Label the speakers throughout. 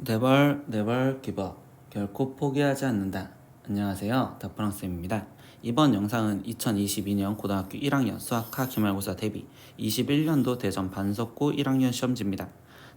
Speaker 1: 네벌 기버 결코 포기하지 않는다. 안녕하세요, 더프랑스입니다. 이번 영상은 2022년 고등학교 1학년 수학과 기말고사 대비 21년도 대전 반석고 1학년 시험지입니다.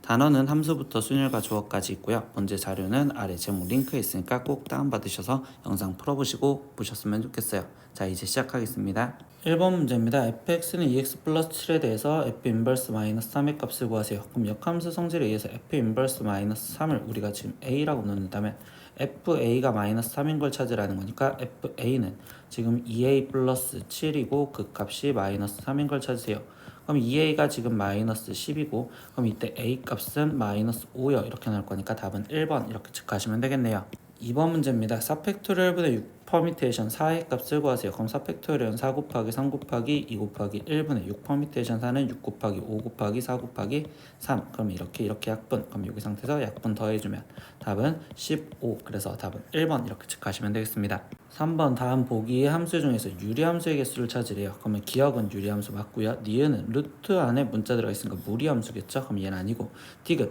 Speaker 1: 단어는 함수부터 순열과 조어까지 있고요. 문제 자료는 아래 제목 링크에 있으니까 꼭 다운받으셔서 영상 풀어보시고 보셨으면 좋겠어요. 자, 이제 시작하겠습니다. 1번 문제입니다. fx는 2x 플러스 7에 대해서 f 인버스 마이너스 3의 값을 구하세요. 그럼 역함수 성질에 의해서 f 인버스 마이너스 3을 우리가 지금 a라고 놓는다면 fa가 마이너스 3인 걸 찾으라는 거니까 fa는 지금 2a 플러스 7이고 그 값이 마이너스 3인 걸 찾으세요. 그럼 2a가 지금 마이너스 10이고 그럼 이때 a 값은 마이너스 5요 이렇게 나올 거니까 답은 1번 이렇게 체크하시면 되겠네요. 2번 문제입니다. 4 팩토리얼 분의 6 퍼미테이션 4의 값을 구하세요. 그럼 4 팩토리얼은 4 곱하기 3 곱하기 2 곱하기 1분의 6 퍼미테이션 4는 6 곱하기 5 곱하기 4 곱하기 3. 그럼 이렇게 약분. 그럼 여기 상태에서 약분 더해주면 답은 15. 그래서 답은 1번 이렇게 체크하시면 되겠습니다. 3번 다음 보기의 함수 중에서 유리함수의 개수를 찾으래요. 그러면 기억은 유리함수 맞고요. 니은은 루트 안에 문자 들어있으니까 무리함수겠죠. 그럼 얘는 아니고 디귿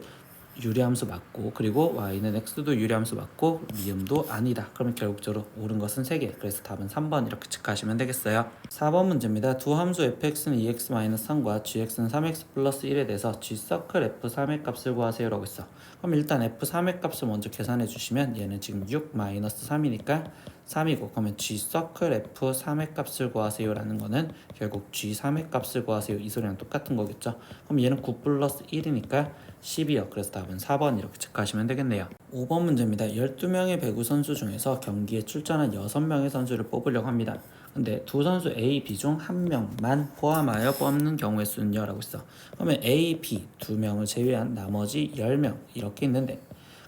Speaker 1: 유리함수 맞고 그리고 y는 x도 유리함수 맞고 미음도 아니다. 그러면 결국적으로 옳은 것은 3개. 그래서 답은 3번 이렇게 체크하시면 되겠어요. 4번 문제입니다. 두 함수 fx는 2x-3과 gx는 3x 플러스 1에 대해서 g서클 f3의 값을 구하세요 라고 했어. 그럼 일단 f3의 값을 먼저 계산해 주시면 얘는 지금 6-3이니까 3이고 그러면 g서클 f3의 값을 구하세요 라는 거는 결국 g3의 값을 구하세요 이 소리랑 똑같은 거겠죠. 그럼 얘는 9 플러스 1이니까 10이요. 그래서 답은 4번 이렇게 체크하시면 되겠네요. 5번 문제입니다. 12명의 배구 선수 중에서 경기에 출전한 6명의 선수를 뽑으려고 합니다. 근데 두 선수 A, B 중 한 명만 포함하여 뽑는 경우의 수는요 라고 있어. 그러면 A, B 두 명을 제외한 나머지 10명 이렇게 있는데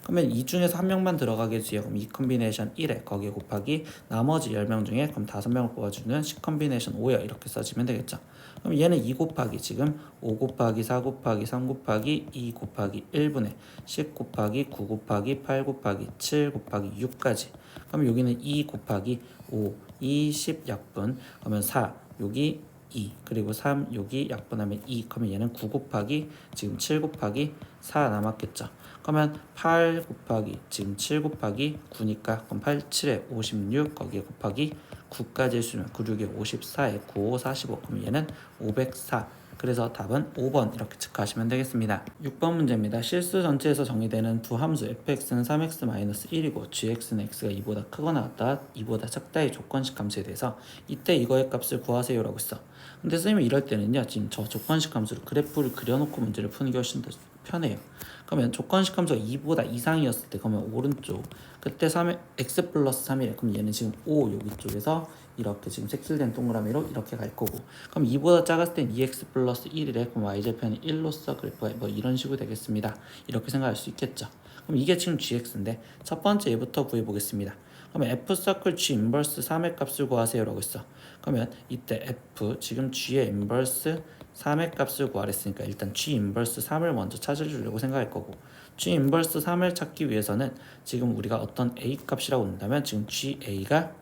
Speaker 1: 그러면 이 중에서 한 명만 들어가게 해주세요. 그럼 이 컨비네이션 1에 거기에 곱하기 나머지 10명 중에 그럼 5명을 뽑아주는 10 컨비네이션 5야 이렇게 써주면 되겠죠. 그럼 얘는 2 곱하기 지금 5 곱하기 4 곱하기 3 곱하기 2 곱하기 1분의 10 곱하기 9 곱하기 8 곱하기 7 곱하기 6까지. 그럼 여기는 2 곱하기 5, 2, 10 약분. 그러면 4, 여기 2 그리고 3 여기 약분하면 2. 그러면 얘는 9 곱하기 지금 7 곱하기 4 남았겠죠. 그러면 8 곱하기 지금 7 곱하기 9니까 그럼 8, 7에 56 거기에 곱하기 9까지 해주면 9, 6에 54에 9, 5, 45 그럼 얘는 504. 그래서 답은 5번 이렇게 체크하시면 되겠습니다. 6번 문제입니다. 실수 전체에서 정의되는 두 함수 fx는 3x-1이고 gx는 x가 2보다 크거나 같다 2보다 작다의 조건식 함수에 대해서 이때 이거의 값을 구하세요 라고 했어. 근데 선생님이 이럴 때는요 지금 저 조건식 함수로 그래프를 그려놓고 문제를 푸는 게 훨씬 더 편해요. 그러면 조건식 함수가 2보다 이상이었을 때 그러면 오른쪽 그때 3 x 플러스 3이래. 그럼 얘는 지금 5 여기 쪽에서 이렇게 지금 색칠된 동그라미로 이렇게 갈 거고 그럼 2보다 작았을 땐 2x 플러스 1이래. 그럼 y절편이 1로서 그래프가 뭐 이런 식으로 되겠습니다. 이렇게 생각할 수 있겠죠. 그럼 이게 지금 gx인데 첫 번째 얘부터 구해보겠습니다. 그러면 f 서클 g 인버스 3의 값을 구하세요 라고 했어. 그러면 이때 f 지금 g의 인버스 3의 값을 구하랬으니까 일단 g 인버스 3을 먼저 찾아주려고 생각할 거고 g 인버스 3을 찾기 위해서는 지금 우리가 어떤 a 값이라고 한다면 지금 ga가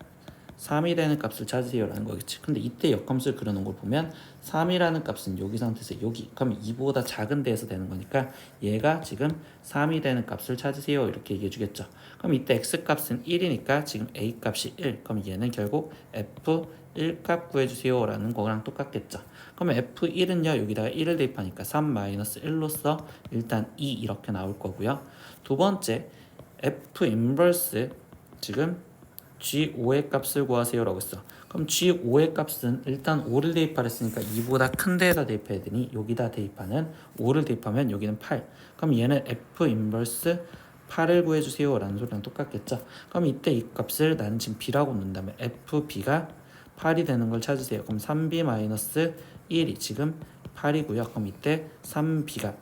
Speaker 1: 3이 되는 값을 찾으세요 라는 거겠지. 근데 이때 역함수를 그려놓은 걸 보면 3이라는 값은 여기 상태에서 여기 그럼 2보다 작은 데에서 되는 거니까 얘가 지금 3이 되는 값을 찾으세요 이렇게 얘기해 주겠죠. 그럼 이때 x 값은 1이니까 지금 a 값이 1 그럼 얘는 결국 f 1값 구해주세요 라는 거랑 똑같겠죠. 그러면 f1은요 여기다가 1을 대입하니까 3-1로서 일단 2 이렇게 나올 거고요. 두 번째 f 인버스 지금 g5의 값을 구하세요 라고 했어. 그럼 g5의 값은 일단 5를 대입하랬으니까 2보다 큰 데에다 대입해야 되니 여기다 대입하는 5를 대입하면 여기는 8 그럼 얘는 f 인버스 8을 구해주세요 라는 소리랑 똑같겠죠. 그럼 이때 이 값을 나는 지금 b라고 놓는다면 fb가 8이 되는 걸 찾으세요. 그럼 3b-1이 지금 8이고요. 그럼 이때 3b가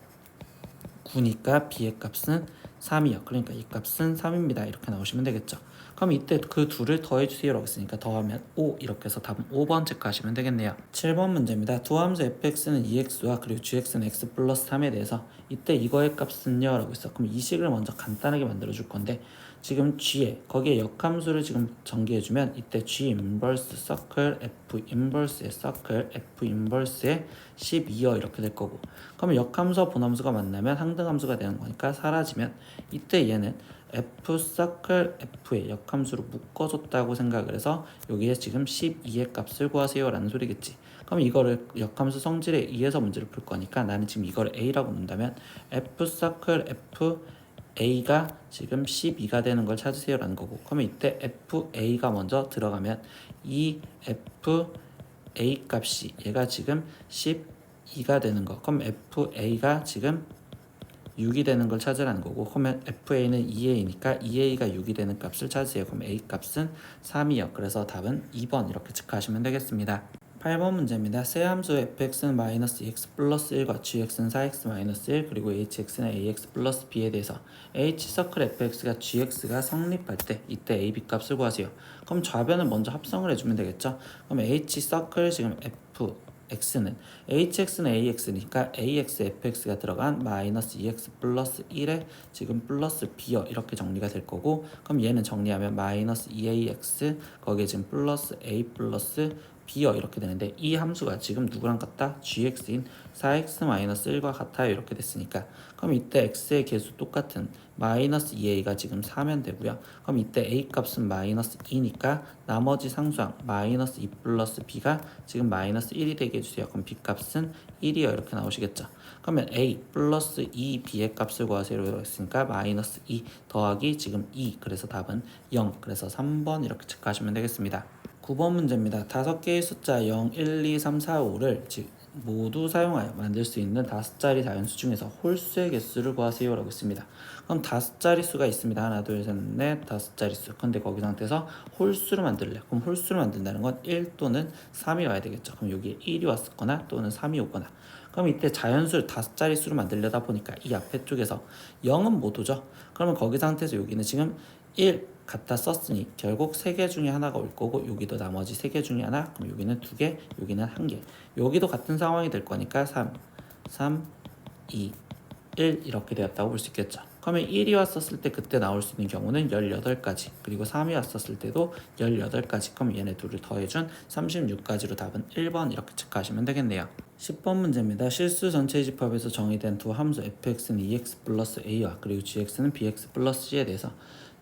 Speaker 1: 9니까 b의 값은 3이요. 그러니까 이 값은 3입니다. 이렇게 나오시면 되겠죠. 그럼 이때 그 둘을 더해주세요 라고 했으니까 더하면 5 이렇게 해서 답은 5번 체크하시면 되겠네요. 7번 문제입니다. 두 함수 fx는 2x와 그리고 gx는 x 플러스 3에 대해서 이때 이거의 값은요 라고 했어. 그럼 이 식을 먼저 간단하게 만들어 줄 건데 지금 g에 거기에 역함수를 지금 전개해주면 이때 g 인버스 서클 f 인버스의 서클 f 인버스의 12여 이렇게 될 거고, 그러면 역함수와 본함수가 만나면 항등함수가 되는 거니까 사라지면 이때 얘는 f 서클 f의 역함수로 묶어줬다고 생각을 해서 여기에 지금 12의 값을 구하세요 라는 소리겠지. 그럼 이거를 역함수 성질에 의해서 문제를 풀 거니까 나는 지금 이거를 a라고 놓는다면 f 서클 f a가 지금 12가 되는 걸 찾으세요 라는 거고, 그러면 이때 fa가 먼저 들어가면 이 fa 값이 얘가 지금 12가 되는 거, 그럼 fa가 지금 6이 되는 걸 찾으라는 거고, 그러면 fa는 2a니까 2a가 6이 되는 값을 찾으세요. 그럼 a 값은 3이요. 그래서 답은 2번 이렇게 체크하시면 되겠습니다. 8번 문제입니다. 세 함수 fx는 마이너스 2x 플러스 1과 gx는 4x 마이너스 1 그리고 hx는 ax 플러스 b에 대해서 h 서클 fx가 gx가 성립할 때 이때 ab 값을 구하세요. 그럼 좌변을 먼저 합성을 해주면 되겠죠. 그럼 h 서클 지금 f x는 hx는 ax니까 ax fx가 들어간 마이너스 2x 플러스 1에 지금 플러스 b여 이렇게 정리가 될 거고, 그럼 얘는 정리하면 마이너스 2ax 거기에 지금 플러스 a 플러스 b여 이렇게 되는데, 이 함수가 지금 누구랑 같다? gx인 4x-1과 같아요 이렇게 됐으니까, 그럼 이때 x의 개수 똑같은 마이너스 2a가 지금 4면 되고요. 그럼 이때 a 값은 마이너스 2니까 나머지 상수항 마이너스 2 플러스 b가 지금 마이너스 1이 되게 해주세요. 그럼 b 값은 1이요 이렇게 나오시겠죠. 그러면 a 플러스 2b의 값을 구하세요 이렇게 했으니까 마이너스 2 더하기 지금 2, 그래서 답은 0, 그래서 3번 이렇게 체크하시면 되겠습니다. 9번 문제입니다. 5개의 숫자 0, 1, 2, 3, 4, 5를 모두 사용하여 만들 수 있는 5자리 자연수 중에서 홀수의 개수를 구하세요 라고 했습니다. 그럼 5자리 수가 있습니다. 하나, 둘, 셋, 넷, 5자리 수. 근데 거기 상태에서 홀수를 만들래. 그럼 홀수를 만든다는 건 1 또는 3이 와야 되겠죠. 그럼 여기에 1이 왔거나 또는 3이 오거나. 그럼 이때 자연수를 5자리 수로 만들려다 보니까 이 앞에 쪽에서 0은 못 오죠. 그러면 거기 상태에서 여기는 지금 1 갖다 썼으니 결국 3개 중에 하나가 올 거고, 여기도 나머지 3개 중에 하나, 그럼 여기는 2개, 여기는 1개. 여기도 같은 상황이 될 거니까 3, 2, 1 이렇게 되었다고 볼 수 있겠죠. 그러면 1이 왔었을 때 그때 나올 수 있는 경우는 18가지, 그리고 3이 왔었을 때도 18가지, 그럼 얘네 둘을 더해준 36가지로 답은 1번 이렇게 체크하시면 되겠네요. 10번 문제입니다. 실수 전체 집합에서 정의된 두 함수 fx는 2x 플러스 a와 그리고 gx는 bx 플러스 c에 대해서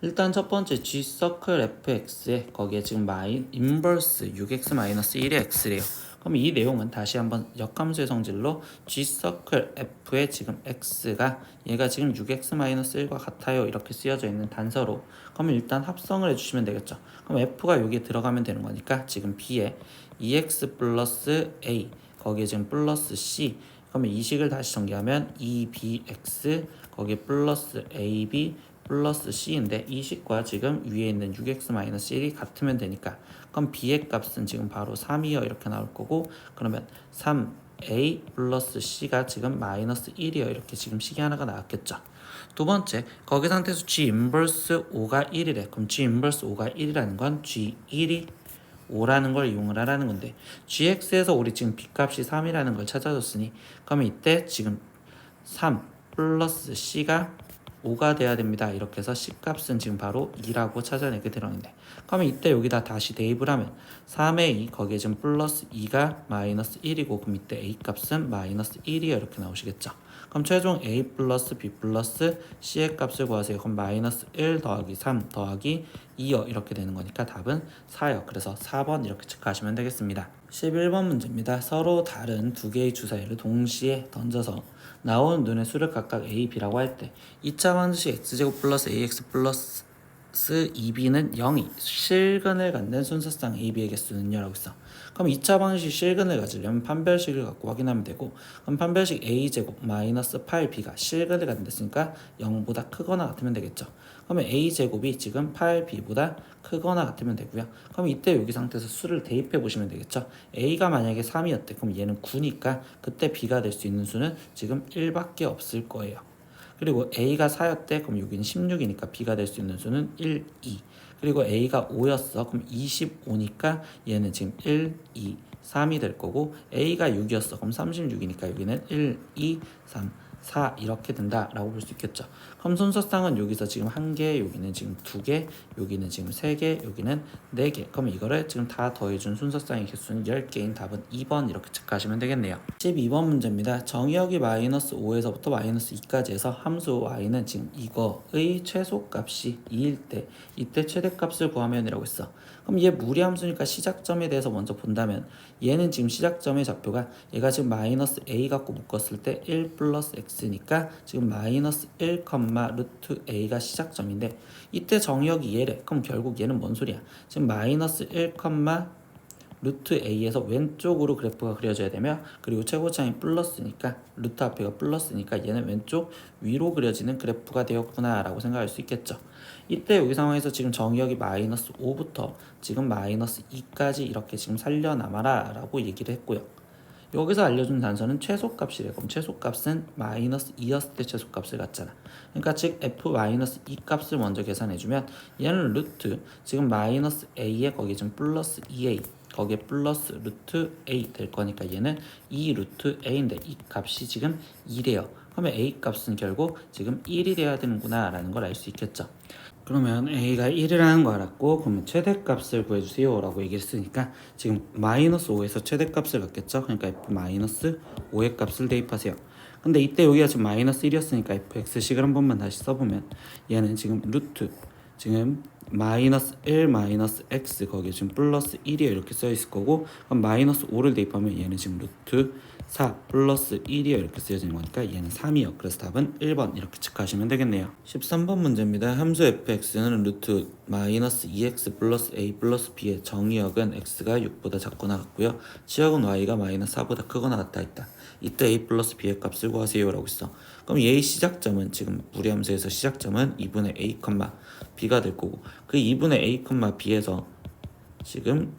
Speaker 1: 일단 첫 번째 g 서클 fx에 거기에 지금 인버스 6x-1의 x래요. 그럼 이 내용은 다시 한번 역함수의 성질로 g 서클 f에 지금 x가 얘가 지금 6x-1과 같아요 이렇게 쓰여져 있는 단서로, 그러면 일단 합성을 해주시면 되겠죠. 그럼 f가 여기에 들어가면 되는 거니까 지금 b에 2x 플러스 a 거기에 지금 플러스 c, 그러면 이 식을 다시 전개하면 2bx 거기에 플러스 ab 플러스 c인데, 이 식과 지금 위에 있는 6x-1이 같으면 되니까 그럼 b의 값은 지금 바로 3이요 이렇게 나올 거고, 그러면 3a 플러스 c가 지금 마이너스 1이요 이렇게 지금 식이 하나가 나왔겠죠. 두 번째, 거기 상태에서 g 인버스 5가 1이래. 그럼 g 인버스 5가 1이라는 건 g1이 5라는 걸 이용을 하라는 건데, gx에서 우리 지금 b값이 3이라는 걸 찾아줬으니 그러면 이때 지금 3 플러스 c가 5가 돼야 됩니다. 이렇게 해서 C값은 지금 바로 2라고 찾아내게 되는데, 그러면 이때 여기다 다시 대입을 하면 3의 2 거기에 지금 플러스 2가 마이너스 1이고, 그럼 이때 A값은 마이너스 1이요 이렇게 나오시겠죠. 그럼 최종 A 플러스 B 플러스 C의 값을 구하세요. 그럼 마이너스 1 더하기 3 더하기 2요 이렇게 되는 거니까 답은 4요. 그래서 4번 이렇게 체크하시면 되겠습니다. 11번 문제입니다. 서로 다른 두 개의 주사위를 동시에 던져서 나온 눈의 수를 각각 a, b라고 할 때 2차 방정식 x제곱 플러스 ax 플러스 2b는 0이 실근을 갖는 순서상 a, b의 개수는요 라고 있어. 그럼 2차 방정식 실근을 가지려면 판별식을 갖고 확인하면 되고, 그럼 판별식 a제곱 마이너스 8b가 실근을 갖는댔으니까 0보다 크거나 같으면 되겠죠. 그러면 a제곱이 지금 8b보다 크거나 같으면 되고요. 그럼 이때 여기 상태에서 수를 대입해 보시면 되겠죠. a가 만약에 3이었대. 그럼 얘는 9니까 그때 b가 될 수 있는 수는 지금 1밖에 없을 거예요. 그리고 a가 4였대. 그럼 여기는 16이니까 b가 될 수 있는 수는 1, 2. 그리고 a가 5였어. 그럼 25니까 얘는 지금 1, 2, 3이 될 거고, a가 6이었어. 그럼 36이니까 여기는 1, 2, 3, 4 이렇게 된다라고 볼 수 있겠죠. 그럼 순서상은 여기서 지금 1개, 여기는 지금 2개, 여기는 지금 3개, 여기는 4개. 그럼 이거를 지금 다 더해준 순서상의 개수는 10개인 답은 2번 이렇게 체크하시면 되겠네요. 12번 문제입니다. 정의역이 마이너스 5에서부터 마이너스 2까지 해서 함수 y는 지금 이거의 최소값이 2일 때 이때 최대값을 구하면 이라고 했어. 그럼 얘 무리함수니까 시작점에 대해서 먼저 본다면 얘는 지금 시작점의 좌표가 얘가 지금 마이너스 a 갖고 묶었을 때 1 플러스 x니까 지금 마이너스 1, 루트 a가 시작점인데 이때 정의역이 얘래. 그럼 결국 얘는 뭔 소리야? 지금 마이너스 1, 루트 a에서 왼쪽으로 그래프가 그려져야 되며 그리고 최고차이 플러스니까 루트 앞에가 플러스니까 얘는 왼쪽 위로 그려지는 그래프가 되었구나 라고 생각할 수 있겠죠. 이때 여기 상황에서 지금 정의역이 마이너스 5부터 지금 마이너스 2까지 이렇게 지금 살려남아라 라고 얘기를 했고요. 여기서 알려준 단서는 최소값이래. 그럼 최소값은 마이너스 2였을 때 최소값을 갖잖아. 그러니까 즉 f 마이너스 2 값을 먼저 계산해주면 얘는 루트 지금 마이너스 a에 거기 지금 플러스 2a 거기에 플러스 루트 a 될 거니까 얘는 2 루트 a인데 이 값이 지금 2래요. 그러면 a 값은 결국 지금 1이 돼야 되는구나 라는 걸 알 수 있겠죠. 그러면 a가 1이라는 거 알았고 그러면 최대값을 구해주세요 라고 얘기했으니까 지금 마이너스 5에서 최대값을 갖겠죠. 그러니까 f 마이너스 5의 값을 대입하세요. 근데 이때 여기가 지금 마이너스 1이었으니까 fx식을 한 번만 다시 써보면 얘는 지금 루트 지금 마이너스 1 마이너스 x 거기에 지금 플러스 1이요 이렇게 써있을 거고 그럼 마이너스 5를 대입하면 얘는 지금 루트 4 플러스 1이요 이렇게 쓰여지는 거니까 얘는 3이요. 그래서 답은 1번 이렇게 체크하시면 되겠네요. 13번 문제입니다. 함수 fx는 루트 마이너스 2x 플러스 a 플러스 b의 정의역은 x가 6보다 작거나 같고요. 치역은 y가 마이너스 4보다 크거나 같다 했다. 이때 a 플러스 b의 값을 구하세요 라고 했어. 그럼 얘의 시작점은 지금 무리함수에서 시작점은 2분의 a, b가 될 거고 그 2분의 a, b에서 지금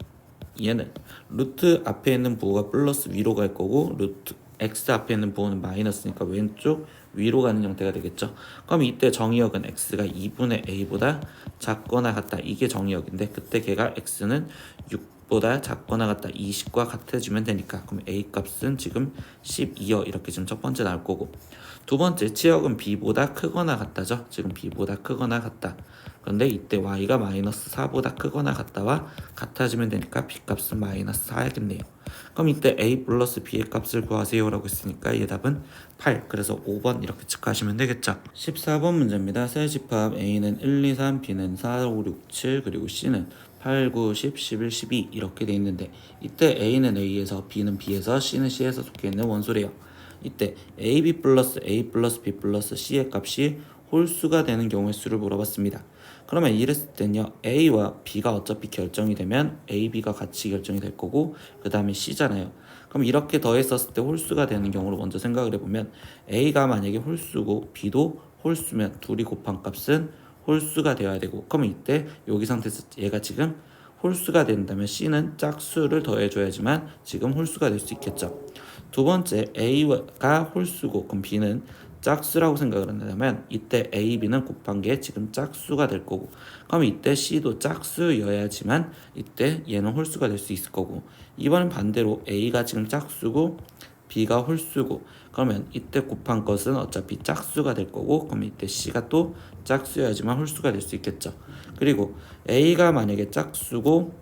Speaker 1: 얘는 루트 앞에 있는 부호가 플러스 위로 갈 거고 루트 x 앞에 있는 부호는 마이너스니까 왼쪽 위로 가는 형태가 되겠죠. 그럼 이때 정의역은 x가 2분의 a보다 작거나 같다. 이게 정의역인데 그때 걔가 x는 6보다 작거나 같다. 20과 같아지면 되니까 그럼 a 값은 지금 12여 이렇게 지금 첫 번째 나올 거고 두 번째 치역은 b보다 크거나 같다죠. 지금 b보다 크거나 같다. 그런데 이때 y가 마이너스 4보다 크거나 같다와 같아지면 되니까 b값은 마이너스 4야겠네요. 그럼 이때 a 플러스 b의 값을 구하세요 라고 했으니까 얘 답은 8. 그래서 5번 이렇게 체크하시면 되겠죠. 14번 문제입니다. 세 집합 a는 1, 2, 3, b는 4, 5, 6, 7 그리고 c는 8, 9, 10, 11, 12 이렇게 돼 있는데 이때 a는 a에서 b는 b에서 c는 c에서 속해 있는 원소래요. 이때 ab 플러스 a 플러스 b 플러스 c의 값이 홀수가 되는 경우의 수를 물어봤습니다. 그러면 이랬을 때는요 a와 b가 어차피 결정이 되면 a, b가 같이 결정이 될 거고 그 다음에 c잖아요. 그럼 이렇게 더했었을 때 홀수가 되는 경우로 먼저 생각을 해보면 a가 만약에 홀수고 b도 홀수면 둘이 곱한 값은 홀수가 되어야 되고 그러면 이때 여기 상태에서 얘가 지금 홀수가 된다면 c는 짝수를 더해줘야지만 지금 홀수가 될 수 있겠죠. 두 번째 a가 홀수고 그럼 b는 짝수라고 생각을 한다면 이때 a, b는 곱한 게 지금 짝수가 될 거고 그럼 이때 c도 짝수여야지만 이때 얘는 홀수가 될 수 있을 거고 이번엔 반대로 a가 지금 짝수고 b가 홀수고 그러면 이때 곱한 것은 어차피 짝수가 될 거고 그럼 이때 c가 또 짝수여야지만 홀수가 될 수 있겠죠. 그리고 a가 만약에 짝수고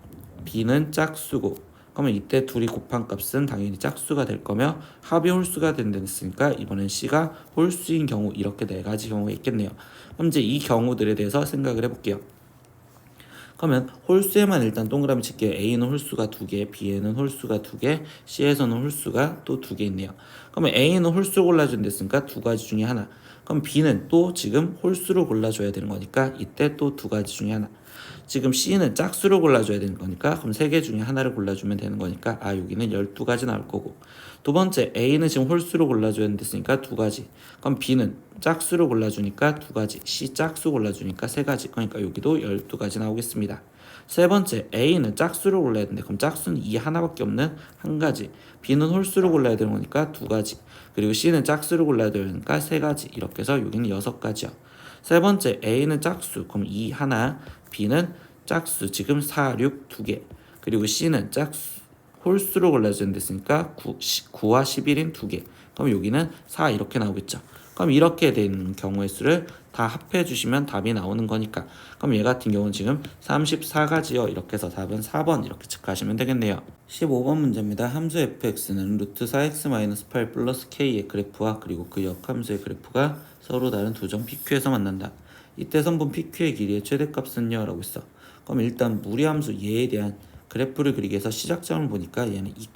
Speaker 1: b는 짝수고 그러면 이때 둘이 곱한 값은 당연히 짝수가 될 거며 합이 홀수가 된다했으니까 이번엔 c가 홀수인 경우 이렇게 네 가지 경우가 있겠네요. 그럼 이제 이 경우들에 대해서 생각을 해볼게요. 그러면 홀수에만 일단 동그라미 칠게요. a는 홀수가 2개, b에는 홀수가 2개, c에서는 홀수가 또 2개 있네요. 그러면 a는 홀수를 골라준다 했으니까 두 가지 중에 하나. 그럼 b는 또 지금 홀수를 골라줘야 되는 거니까 이때 또 두 가지 중에 하나. 지금 C는 짝수를 골라줘야 되는 거니까 그럼 3개 중에 하나를 골라주면 되는 거니까 여기는 12가지 나올 거고 두 번째 A는 지금 홀수를 골라줘야 됐으니까 2가지 그럼 B는 짝수를 골라주니까 2가지 C 짝수 골라주니까 3가지 그러니까 여기도 12가지 나오겠습니다. 세 번째 A는 짝수를 골라야 되는데 그럼 짝수는 이 하나밖에 없는 한 가지 B는 홀수를 골라야 되는 거니까 2가지 그리고 C는 짝수를 골라야 되니까 3가지 이렇게 해서 여기는 6가지요. 세 번째 A는 짝수 그럼 이 하나 B는 짝수 지금 4, 6 2개 그리고 C는 짝수 홀수로 골라주는 됐으니까 9와 11인 2개 그럼 여기는 4 이렇게 나오겠죠. 그럼 이렇게 된 경우의 수를 다 합해 주시면 답이 나오는 거니까, 그럼 얘 같은 경우는 지금 34가지요. 이렇게 해서 답은 4번 이렇게 체크하시면 되겠네요. 15번 문제입니다. 함수 fx는 루트 4x-8 플러스 k의 그래프와 그리고 그 역함수의 그래프가 서로 다른 두 점 PQ에서 만난다. 이때 선분 PQ의 길이의 최대값은요? 라고 있어. 그럼 일단 무리함수 얘에 대한 그래프를 그리기 위해서 시작점을 보니까 얘는 2,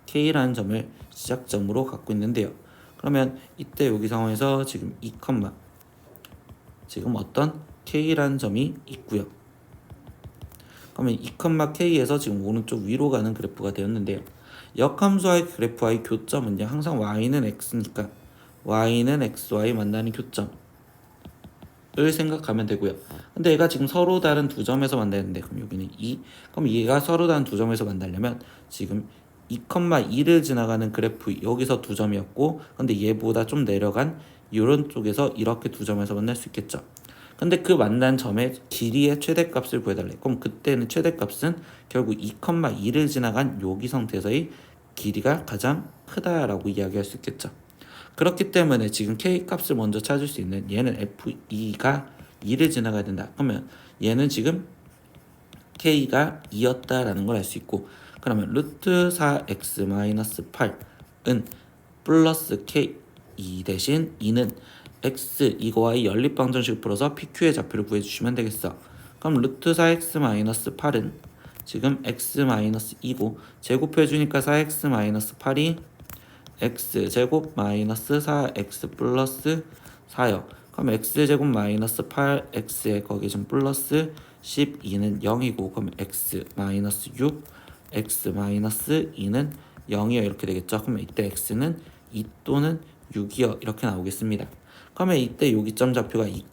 Speaker 1: k라는 점을 시작점으로 갖고 있는데요. 그러면 이때 여기 상황에서 지금 2, 지금 어떤 k라는 점이 있고요. 그러면 2, k에서 지금 오른쪽 위로 가는 그래프가 되었는데요. 역함수와의 그래프와의 교점은요, 항상 y는 x니까 y는 xy 만나는 교점을 생각하면 되고요. 근데 얘가 지금 서로 다른 두 점에서 만나는데, 그럼 여기는 2, 그럼 얘가 서로 다른 두 점에서 만나려면 지금 2, 2를 지나가는 그래프 여기서 두 점이었고, 근데 얘보다 좀 내려간 이런 쪽에서 이렇게 두 점에서 만날 수 있겠죠. 근데 그 만난 점의 길이의 최대값을 구해달래. 그럼 그때는 최대값은 결국 2, 2를 지나간 여기 상태에서의 길이가 가장 크다라고 이야기할 수 있겠죠. 그렇기 때문에 지금 k 값을 먼저 찾을 수 있는, 얘는 f2가 2를 지나가야 된다. 그러면 얘는 지금 k가 2였다라는 걸 알 수 있고, 그러면 루트 4x-8은 플러스 k 2 대신 2는 x 이거와의 연립방정식을 풀어서 pq의 좌표를 구해주시면 되겠어. 그럼 루트 4x-8은 지금 x-2고 제곱해주니까 4x-8이 x제곱 마이너스 4x 플러스 4요. 그럼 x제곱 마이너스 8x에 거기 좀 플러스 12는 0이고, 그럼 x 마이너스 6, x 마이너스 2는 0이요. 이렇게 되겠죠. 그러면 이때 x는 2 또는 6이요. 이렇게 나오겠습니다. 그러면 이때 여기점 좌표가 2,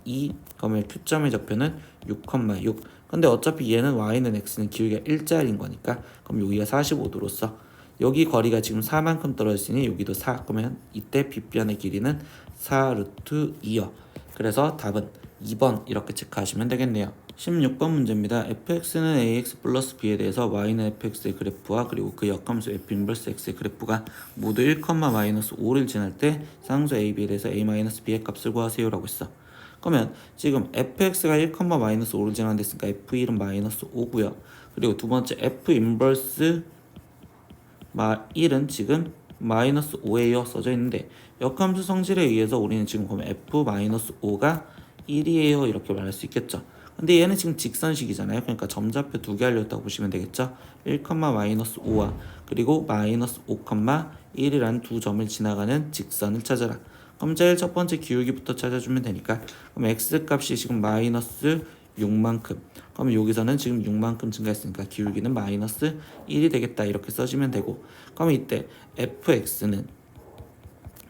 Speaker 1: 2, 그러면 q점의 좌표는 6, 6. 근데 어차피 얘는 y는 x는 기울기가 1짜리인 거니까, 그럼 여기가 45도로서 여기 거리가 지금 4만큼 떨어졌으니 여기도 4. 그러면 이때 빗변의 길이는 4 루트 2요. 그래서 답은 2번 이렇게 체크하시면 되겠네요. 16번 문제입니다. fx는 ax 플러스 b에 대해서 y는 fx의 그래프와 그리고 그 역함수 f 인버스 x의 그래프가 모두 1, 마이너스 5를 지날 때 상수 ab에 대해서 a 마이너스 b의 값을 구하세요 라고 했어. 그러면 지금 fx가 1, 마이너스 5를 지나는 데있으니까 f1은 마이너스 5고요. 그리고 두 번째 f 인버스 1은 지금 마이너스 5에요 써져 있는데, 역함수 성질에 의해서 우리는 지금 보면 f-5가 1이에요 이렇게 말할 수 있겠죠. 근데 얘는 지금 직선식이잖아요. 그러니까 점좌표 두 개 알렸다고 보시면 되겠죠. 1, 마이너스 5와 그리고 마이너스 5, 1이라는 두 점을 지나가는 직선을 찾아라. 그럼 제일 첫 번째 기울기부터 찾아주면 되니까, 그럼 x 값이 지금 마이너스 6만큼, 그럼 여기서는 지금 6만큼 증가했으니까 기울기는 마이너스 1이 되겠다 이렇게 써주면 되고, 그럼 이때 fx는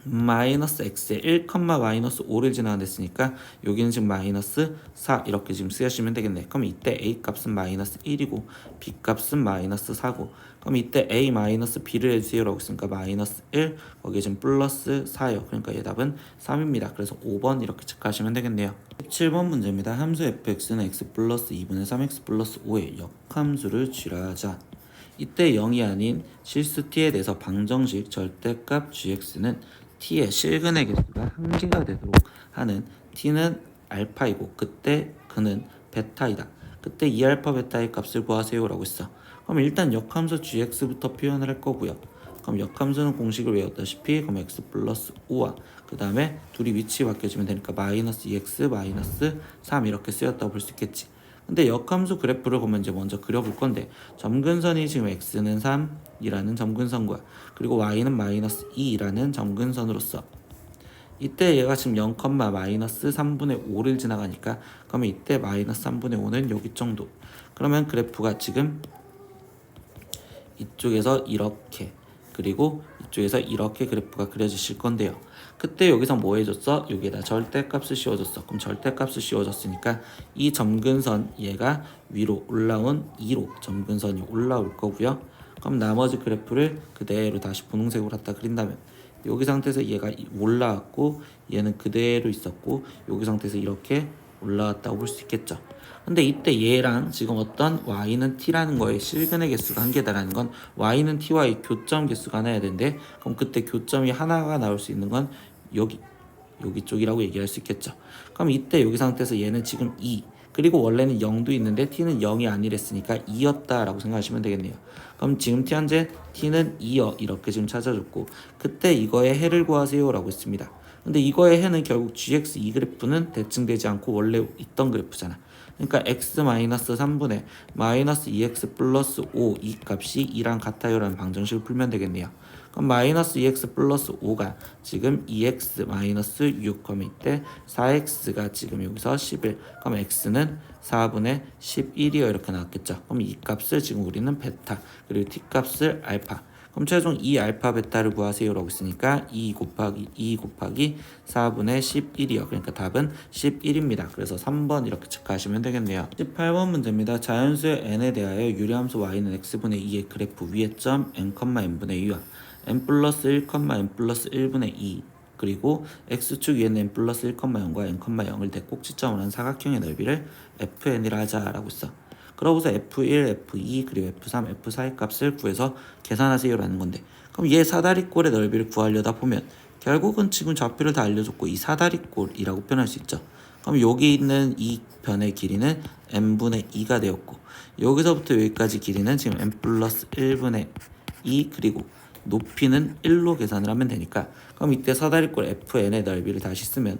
Speaker 1: 마이너스 x에 1, 마이너스 5를 지나갔으니까 여기는 지금 마이너스 4 이렇게 지금 쓰시면 되겠네. 그럼 이때 a 값은 마이너스 1이고 b 값은 마이너스 4고, 그럼 이때 a 마이너스 b를 해주세요라고 했으니까 마이너스 1, 거기에 지금 플러스 4요. 그러니까 얘 답은 3입니다. 그래서 5번 이렇게 체크하시면 되겠네요. 17번 문제입니다. 함수 fx는 x 플러스 2분의 3x 플러스 5의 역함수를 취하자. 이때 0이 아닌 실수 t에 대해서 방정식 절대값 gx는 t의 실근의 개수가 한 개가 되도록 하는 t는 알파이고 그때 그는 베타이다. 그때 2알파 베타의 값을 구하세요 라고 했어. 그럼 일단 역함수 gx부터 표현을 할 거고요. 그럼 역함수는 공식을 외웠다시피 그럼 x 플러스 5와 그 다음에 둘이 위치 바뀌어주면 되니까 마이너스 2x 마이너스 3 이렇게 쓰였다고 볼 수 있겠지. 근데 역함수 그래프를 보면 이제 먼저 그려볼 건데, 점근선이 지금 x는 3이라는 점근선과 그리고 y는 마이너스 2라는 점근선으로서 이때 얘가 지금 0, 마이너스 3분의 5를 지나가니까, 그러면 이때 마이너스 3분의 5는 여기 정도. 그러면 그래프가 지금 이쪽에서 이렇게 그리고 이쪽에서 이렇게 그래프가 그려지실 건데요. 그때 여기서 뭐 해줬어? 여기에다 절대값을 씌워줬어. 그럼 절대값을 씌워줬으니까 이 점근선 얘가 위로 올라온 2로 점근선이 올라올 거고요. 그럼 나머지 그래프를 그대로 다시 분홍색으로 갖다 그린다면 여기 상태에서 얘가 올라왔고 얘는 그대로 있었고 여기 상태에서 이렇게 올라왔다고 볼 수 있겠죠. 근데 이때 얘랑 지금 어떤 y는 t라는 거에 실근의 개수가 한 개다라는 건 y는 t와의 교점 개수가 하나야 되는데, 그럼 그때 교점이 하나가 나올 수 있는 건 여기 쪽이라고 얘기할 수 있겠죠. 그럼 이때 여기 상태에서 얘는 지금 2, 그리고 원래는 0도 있는데 t는 0이 아니랬으니까 2였다라고 생각하시면 되겠네요. 그럼 지금 현재 t는 2여 이렇게 지금 찾아줬고, 그때 이거의 해를 구하세요 라고 했습니다. 근데 이거의 해는 결국 gx 이 그래프는 대칭되지 않고 원래 있던 그래프잖아. 그러니까 x-3분의 마이너스 2x 플러스 5 이 값이 2랑 같아요 라는 방정식을 풀면 되겠네요. 그럼 마이너스 2x 플러스 5가 지금 2x 마이너스 6, 이때 4x가 지금 여기서 11, 그럼 x는 4분의 11이요 이렇게 나왔겠죠. 그럼 이 값을 지금 우리는 베타, 그리고 t 값을 알파, 그럼 최종 이 알파 베타를 구하세요 라고 했으니까 2 곱하기 4분의 11이요. 그러니까 답은 11입니다. 그래서 3번 이렇게 체크하시면 되겠네요. 18번 문제입니다. 자연수의 n에 대하여 유리함수 y는 x분의 2의 그래프 위의 점 n,n분의 2와 n 플러스 1, n 플러스 1분의 2, 그리고 x축 위에는 n 플러스 1,0과 n,0을 대꼭지점으로 한 사각형의 넓이를 fn이라 하자라고 했어. 그러고서 f1, f2, 그리고 f3, f4의 값을 구해서 계산하세요 라는 건데, 그럼 얘 사다리꼴의 넓이를 구하려다 보면 결국은 지금 좌표를 다 알려줬고 이 사다리꼴이라고 표현할 수 있죠. 그럼 여기 있는 이 변의 길이는 n분의 2가 되었고, 여기서부터 여기까지 길이는 지금 n 플러스 1분의 2, 그리고 높이는 1로 계산을 하면 되니까, 그럼 이때 사다리꼴 fn의 넓이를 다시 쓰면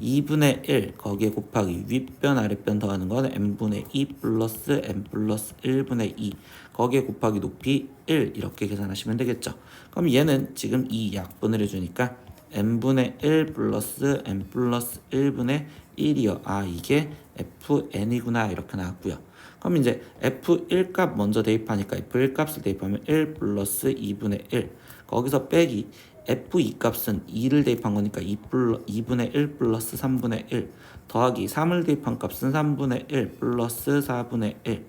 Speaker 1: 2분의 1 거기에 곱하기 윗변 아랫변 더하는 건 n분의 2 플러스 n 플러스 1분의 2 거기에 곱하기 높이 1 이렇게 계산하시면 되겠죠. 그럼 얘는 지금 이 약분을 해주니까 n분의 1 플러스 n 플러스 1분의 1이요. 아, 이게 fn이구나 이렇게 나왔고요. 그럼 이제 f1 값 먼저 대입하니까 f1 값을 대입하면 1 플러스 2분의 1 거기서 빼기 f2 값은 2를 대입한 거니까 2분의 1 플러스 3분의 1 더하기 3을 대입한 값은 3분의 1 플러스 4분의 1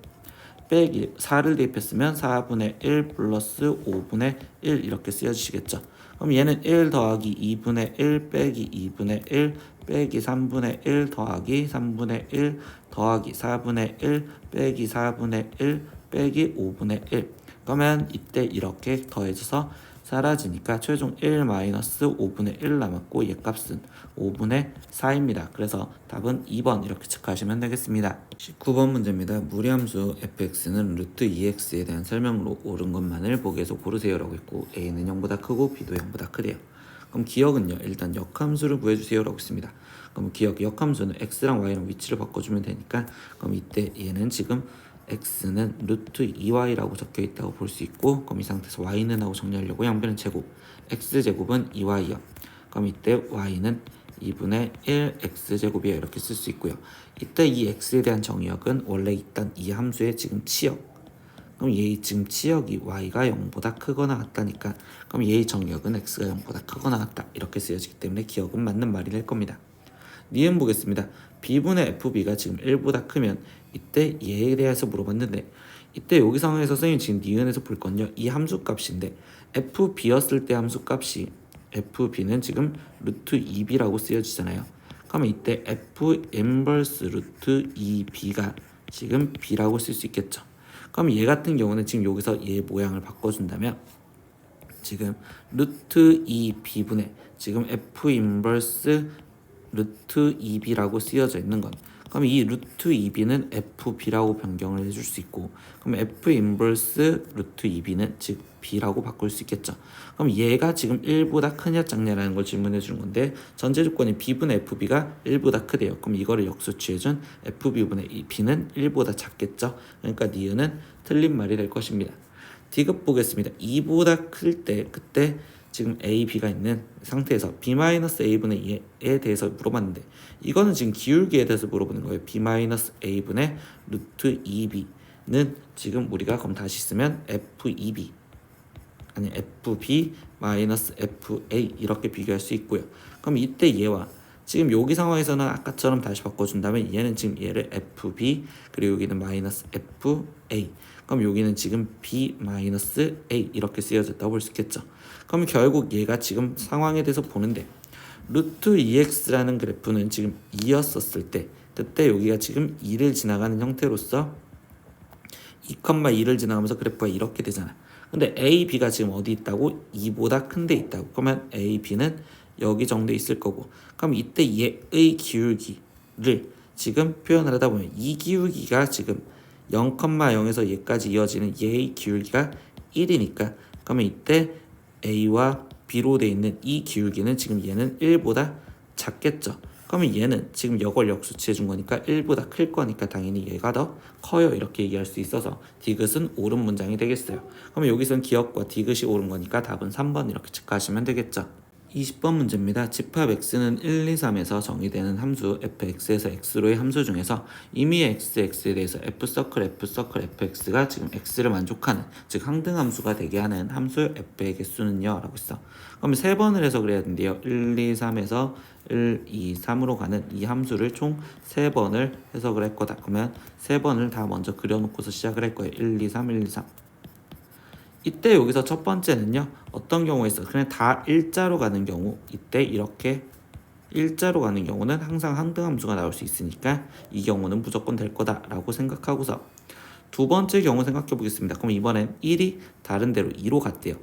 Speaker 1: 빼기 4를 대입했으면 4분의 1 플러스 5분의 1 이렇게 쓰여주시겠죠. 그럼 얘는 1 더하기 2분의 1 빼기 2분의 1 빼기 3분의 1 더하기 3분의 1 더하기 4분의 1 빼기 4분의 1 빼기 5분의 1. 그러면 이때 이렇게 더해져서 사라지니까 최종 1 마이너스 5분의 1 남았고 얘 값은 5분의 4입니다. 그래서 답은 2번 이렇게 체크하시면 되겠습니다. 19번 문제입니다. 무리함수 fx는 루트 2x에 대한 설명으로 옳은 것만을 보기에서 고르세요 라고 했고, a는 0보다 크고 b도 0보다 크래요. 그럼 기억은요, 일단 역함수를 구해주세요 라고 했습니다. 그럼 기억 역함수는 x랑 y랑 위치를 바꿔주면 되니까, 그럼 이때 얘는 지금 x는 루트 2y라고 적혀 있다고 볼 수 있고, 그럼 이 상태에서 y는 하고 정리하려고 양변은 제곱, x제곱은 2y요. 그럼 이때 y는 2분의 1 x제곱이야 이렇게 쓸 수 있고요. 이때 이 x에 대한 정의역은 원래 있던 이 함수의 지금 치역, 그럼 얘의 지금 치역이 y가 0보다 크거나 같다니까, 그럼 얘의 정의역은 x가 0보다 크거나 같다 이렇게 쓰여지기 때문에 기억은 맞는 말이 될 겁니다. 니은 보겠습니다. b분의 fb가 지금 1보다 크면 이때 얘에 대해서 물어봤는데, 이때 여기 상황에서 선생님 지금 니은에서 볼 건요, 이 함수 값인데 fb였을 때 함수 값이 fb는 지금 루트 2b라고 쓰여지잖아요. 그러면 이때 f 인버스 루트 2b가 지금 b라고 쓸 수 있겠죠. 그럼 얘 같은 경우는 지금 여기서 얘 모양을 바꿔준다면 지금 루트 2b분의 지금 f 인버스 루트 2b라고 쓰여져 있는 건, 그럼 이 루트 2b는 fb라고 변경을 해줄 수 있고, 그럼 f 인버스 루트 2b는 즉 b라고 바꿀 수 있겠죠. 그럼 얘가 지금 1보다 크냐 작냐라는 걸 질문해 주는 건데, 전제 조건이 b분의 fb가 1보다 크대요. 그럼 이거를 역수 취해준 fb분의 b는 1보다 작겠죠. 그러니까 니은은 틀린 말이 될 것입니다. 디귿 보겠습니다. 2보다 클 때 그때 지금 a, b가 있는 상태에서 b-a분의 2에 대해서 물어봤는데, 이거는 지금 기울기에 대해서 물어보는 거예요. b-a분의 루트 2b는 지금 우리가 그럼 다시 쓰면 f2b 아니 fb 마이너스 fa 이렇게 비교할 수 있고요. 그럼 이때 얘와 지금 여기 상황에서는 아까처럼 다시 바꿔준다면 얘는 지금 얘를 fb 그리고 여기는 마이너스 fa, 그럼 여기는 지금 b 마이너스 a 이렇게 쓰여졌다고 볼 수 있겠죠. 그럼 결국 얘가 지금 상황에 대해서 보는데 루트 2x라는 그래프는 지금 2였었을 때 그때 여기가 지금 2를 지나가는 형태로서 2,2를 지나가면서 그래프가 이렇게 되잖아. 근데 A, B가 지금 어디 있다고? 2보다 큰 데 있다고. 그러면 A, B는 여기 정도 있을 거고. 그럼 이때 얘의 기울기를 지금 표현을 하다 보면 이 기울기가 지금 0,0에서 얘까지 이어지는 얘의 기울기가 1이니까 그러면 이때 A와 B로 돼 있는 이 기울기는 지금 얘는 1보다 작겠죠. 그러면 얘는 지금 이걸 역수치해 준 거니까 1보다 클 거니까 당연히 얘가 더 커요 이렇게 얘기할 수 있어서 디귿은 옳은 문장이 되겠어요. 그러면 여기선 기억과 디귿이 옳은 거니까 답은 3번 이렇게 체크하시면 되겠죠. 20번 문제입니다. 집합 x는 1, 2, 3에서 정의되는 함수 fx에서 x로의 함수 중에서 이미 x에 대해서 fx가 지금 x를 만족하는 즉 항등함수가 되게 하는 함수 f의 개수는요 라고 있어. 그럼 3번을 해석을 해야 된대요. 1, 2, 3에서 1, 2, 3으로 가는 이 함수를 총 3번을 해석을 할 거다. 그러면 3번을 다 먼저 그려놓고서 시작을 할 거예요. 1, 2, 3, 1, 2, 3. 이때 여기서 첫 번째는요 어떤 경우에 있어 그냥 다 일자로 가는 경우 이때 이렇게 일자로 가는 경우는 항상 항등함수가 나올 수 있으니까 이 경우는 무조건 될 거다 라고 생각하고서 두 번째 경우 생각해 보겠습니다. 그럼 이번엔 1이 다른 데로 2로 갔대요.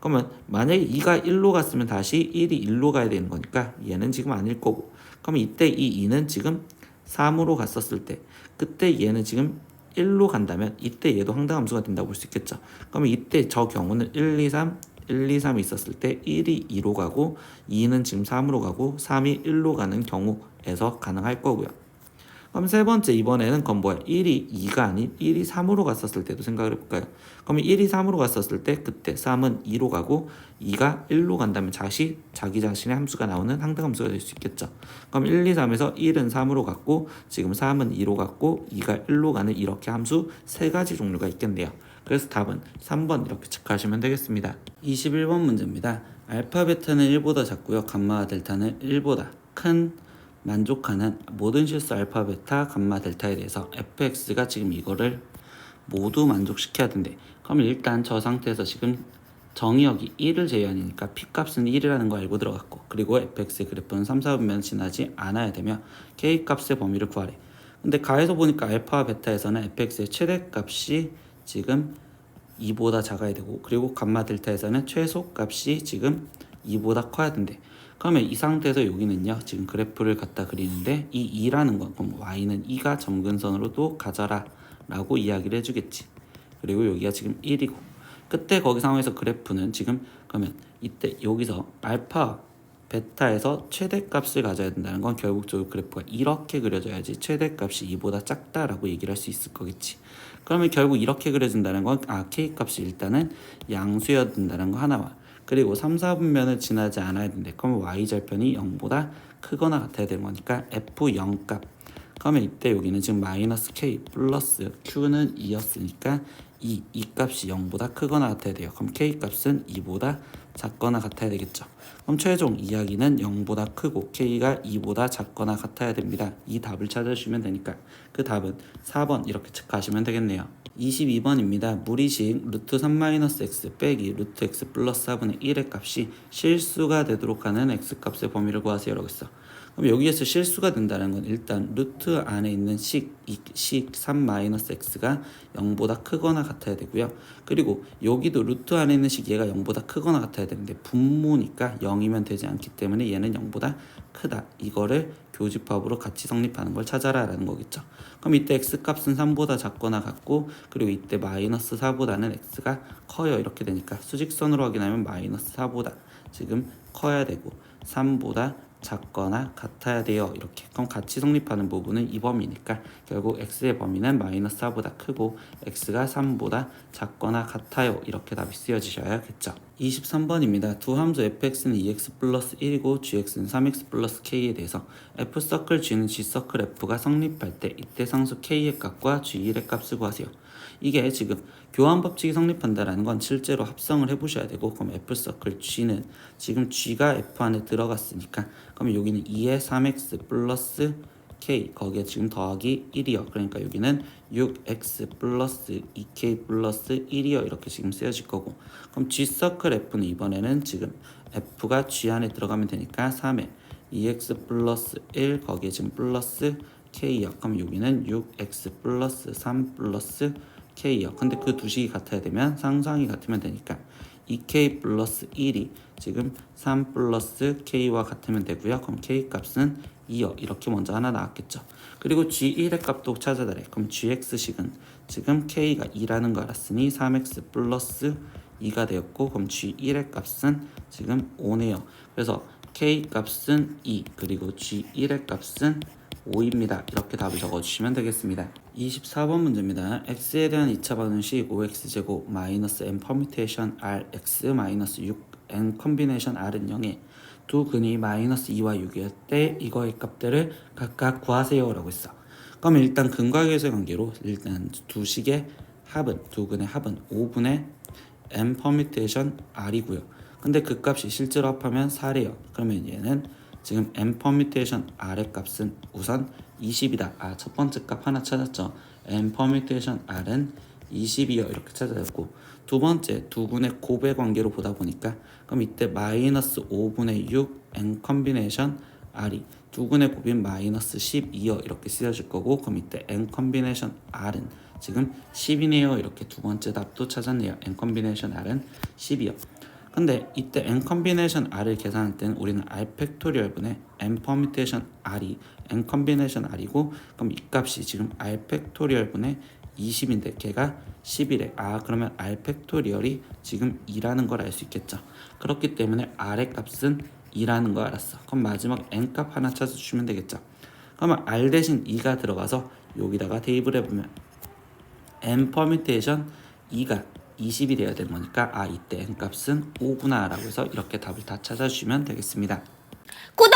Speaker 1: 그러면 만약에 2가 1로 갔으면 다시 1이 1로 가야 되는 거니까 얘는 지금 아닐 거고 그러면 이때 이 2는 지금 3으로 갔었을 때 그때 얘는 지금 1로 간다면 이때 얘도 항등함수가 된다고 볼 수 있겠죠. 그러면 이때 저 경우는 1, 2, 3, 1, 2, 3이 있었을 때 1이 2로 가고 2는 지금 3으로 가고 3이 1로 가는 경우에서 가능할 거고요. 그럼 세 번째 이번에는 그건 뭐야? 1이 2가 아닌 1이 3으로 갔었을 때도 생각을 해볼까요? 그러면 1이 3으로 갔었을 때 그때 3은 2로 가고 2가 1로 간다면 자기 자신의 함수가 나오는 항등함수가 될 수 있겠죠. 그럼 1, 2, 3에서 1은 3으로 갔고 지금 3은 2로 갔고 2가 1로 가는 이렇게 함수 세 가지 종류가 있겠네요. 그래서 답은 3번 이렇게 체크하시면 되겠습니다. 21번 문제입니다. 알파 베타는 1보다 작고요. 감마와 델타는 1보다 큰 만족하는 모든 실수 알파 베타 감마 델타에 대해서 fx가 지금 이거를 모두 만족시켜야 된대. 그럼 일단 저 상태에서 지금 정의역이 1을 제외하니까 p값은 1이라는 거 알고 들어갔고 그리고 fx의 그래프는 3, 4분면 지나지 않아야 되며 k값의 범위를 구하래. 근데 가에서 보니까 알파와 베타에서는 fx의 최대값이 지금 2보다 작아야 되고 그리고 감마 델타에서는 최소값이 지금 2보다 커야 된대. 그러면 이 상태에서 여기는요 지금 그래프를 갖다 그리는데 이 2라는 건 그럼 y는 2가 점근선으로도 가져라 라고 이야기를 해주겠지. 그리고 여기가 지금 1이고 그때 거기 상황에서 그래프는 지금 그러면 이때 여기서 알파 베타에서 최대값을 가져야 된다는 건 결국적으로 그래프가 이렇게 그려져야지 최대값이 2보다 작다라고 얘기를 할 수 있을 거겠지. 그러면 결국 이렇게 그려진다는 건 k값이 일단은 양수여야 된다는 거 하나와 그리고 3, 4분면을 지나지 않아야 된대. 그러면 y절편이 0보다 크거나 같아야 되는 거니까 f0값. 그러면 이때 여기는 지금 마이너스 k 플러스 q는 2였으니까 이 값이 0보다 크거나 같아야 돼요. 그럼 k값은 2보다 작거나 같아야 되겠죠. 그럼 최종 이야기는 0보다 크고 k가 2보다 작거나 같아야 됩니다. 이 답을 찾아주시면 되니까 그 답은 4번 이렇게 체크하시면 되겠네요. 22번입니다. 무리식 루트 3-x 빼기 루트 x 플러스 4분의 1의 값이 실수가 되도록 하는 x값의 범위를 구하세요 라고 했어. 그럼 여기에서 실수가 된다는 건 일단 루트 안에 있는 식 3-x가 0보다 크거나 같아야 되고요. 그리고 여기도 루트 안에 있는 식 얘가 0보다 크거나 같아야 되는데 분모니까 0이면 되지 않기 때문에 얘는 0보다 크다. 이거를 교집합으로 같이 성립하는 걸 찾아라 라는 거겠죠. 그럼 이때 x값은 3보다 작거나 같고 그리고 이때 마이너스 4보다는 x가 커요 이렇게 되니까 수직선으로 확인하면 마이너스 4보다 지금 커야 되고 3보다 작거나 같아야 돼요 이렇게. 그럼 같이 성립하는 부분은 이 범위니까 결국 x의 범위는 마이너스 4보다 크고 x가 3보다 작거나 같아요 이렇게 답이 쓰여지셔야겠죠. 23번입니다. 두 함수 fx는 2x 플러스 1이고 gx는 3x 플러스 k에 대해서 f서클 g는 g서클 f가 성립할 때 이때 상수 k의 값과 g1의 값을 구하세요. 이게 지금 교환 법칙이 성립한다라는 건 실제로 합성을 해보셔야 되고 그럼 f서클 g는 지금 g가 f 안에 들어갔으니까 그럼 여기는 2의 3x 플러스 k 거기에 지금 더하기 1이요. 그러니까 여기는 6x 플러스 2k 플러스 1이요. 이렇게 지금 쓰여질 거고 그럼 g서클 f는 이번에는 지금 f가 g 안에 들어가면 되니까 3의 2x 플러스 1 거기에 지금 플러스 K요. 그럼 여기는 6X 플러스 3 플러스 K요. 근데 그 두 식이 같아야 되면 상수항이 같으면 되니까 2K 플러스 1이 지금 3 플러스 K와 같으면 되고요. 그럼 K 값은 2요. 이렇게 먼저 하나 나왔겠죠. 그리고 G1의 값도 찾아달래. 그럼 GX식은 지금 K가 2라는 거 알았으니 3X 플러스 2가 되었고, 그럼 G1의 값은 지금 5네요. 그래서 K 값은 2, 그리고 G1의 값은 5입니다. 이렇게 답을 적어주시면 되겠습니다. 24번 문제입니다. x에 대한 2차 방정식 5x제곱 마이너스 n 퍼뮤테이션 rx 마이너스 6n 컴비네이션 r은 0에 두 근이 마이너스 2와 6이었을 때 이거의 값들을 각각 구하세요 라고 했어. 그럼 일단 근과 계수의 관계로 일단 두 식의 합은, 두 근의 합은 5분의 n 퍼뮤테이션 r이고요. 근데 그 값이 실제로 합하면 4래요. 그러면 얘는 지금 n 퍼뮤테이션 r의 값은 우선 20이다. 첫 번째 값 하나 찾았죠. n 퍼뮤테이션 r은 20이요. 이렇게 찾아졌고, 두 번째 두 분의 곱의 관계로 보다 보니까 그럼 이때 마이너스 5분의 6 n 컴비네이션 r이 두 분의 곱인 마이너스 12요. 이렇게 쓰여질 거고, 그럼 이때 n 컴비네이션 r은 지금 10이네요. 이렇게 두 번째 답도 찾았네요. n 컴비네이션 r은 10이요. 근데 이때 n 컴비네이션 r을 계산할 때는 우리는 r 팩토리얼 분의 n 퍼뮤테이션 r이 n 컴비네이션 r이고, 그럼 이 값이 지금 r 팩토리얼 분의 20인데 걔가 10이래. 그러면 r 팩토리얼이 지금 2라는 걸 알 수 있겠죠. 그렇기 때문에 r의 값은 2라는 걸 알았어. 그럼 마지막 n 값 하나 찾아주시면 되겠죠. 그러면 r 대신 2가 들어가서 여기다가 대입을 해보면 n 퍼뮤테이션 2가 20이 되어야 되는 거니까 이때 n 값은 5구나 라고 해서 이렇게 답을 다 찾아주시면 되겠습니다.
Speaker 2: 구독!